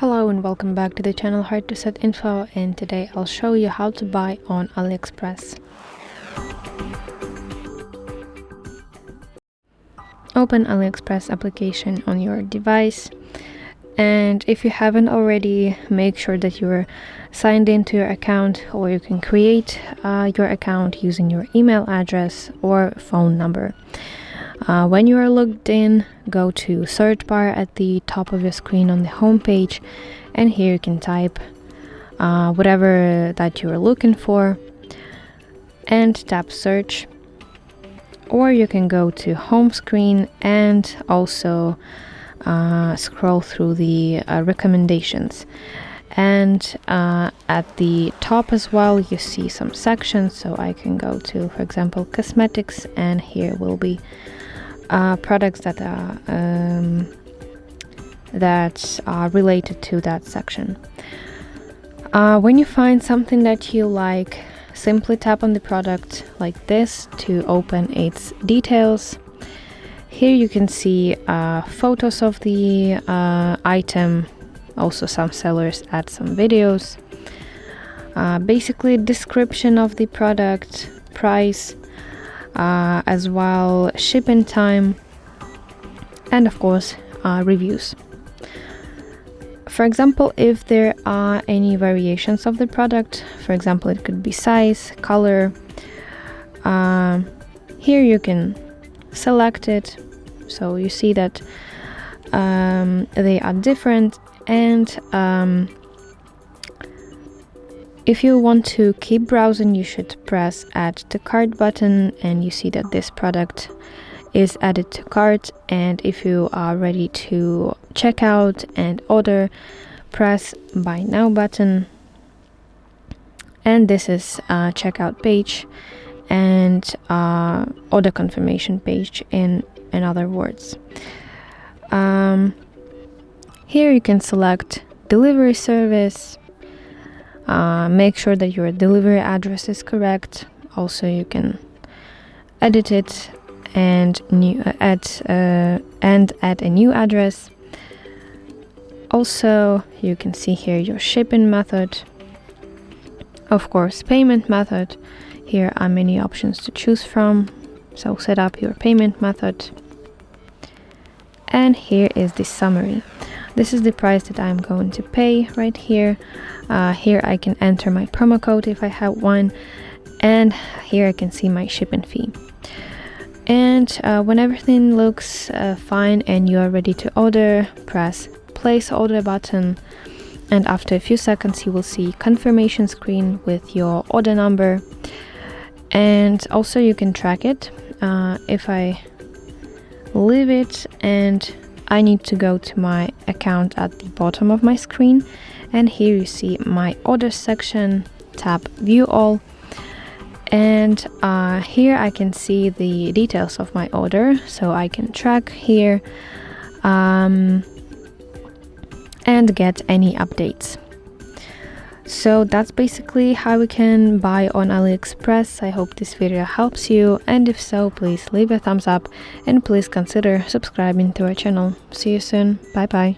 Hello and welcome back to the channel HardReset.Info, and today I'll show you how to buy on AliExpress. Open AliExpress application on your device, and if you haven't already, make sure that you're signed into your account, or you can create your account using your email address or phone number. When you are logged in, go to search bar at the top of your screen on the home page, and here you can type whatever that you are looking for and tap search, or you can go to home screen and also scroll through the recommendations. And at the top as well you see some sections, so I can go to, for example, cosmetics, and here will be products that are related to that section. When you find something that you like, simply tap on the product like this to open its details. Here you can see photos of the item. Also, some sellers add some videos. Basically, description of the product, price, as well shipping time, and of course reviews. For example, if there are any variations of the product, for example, it could be size, color, here you can select it, so you see that they are different. And if you want to keep browsing, you should press add to cart button, and you see that this product is added to cart. And if you are ready to check out and order, press buy now button, and this is a checkout page and order confirmation page in other words. Here you can select delivery service. Make sure that your delivery address is correct. Also, you can edit it and add a new address. Also, you can see here your shipping method. Of course, payment method. Here are many options to choose from, so set up your payment method. And here is the summary. This is the price that I'm going to pay right here. Here I can enter my promo code if I have one, and here I can see my shipping fee. And when everything looks fine and you are ready to order, press place order button, and after a few seconds you will see confirmation screen with your order number. And also you can track it. If I leave it and I need to go to my account at the bottom of my screen, and here you see my order section, tap view all, and here I can see the details of my order, so I can track here and get any updates. So that's basically how we can buy on AliExpress. I hope this video helps you, and if so, please leave a thumbs up and please consider subscribing to our channel. See you soon. Bye bye.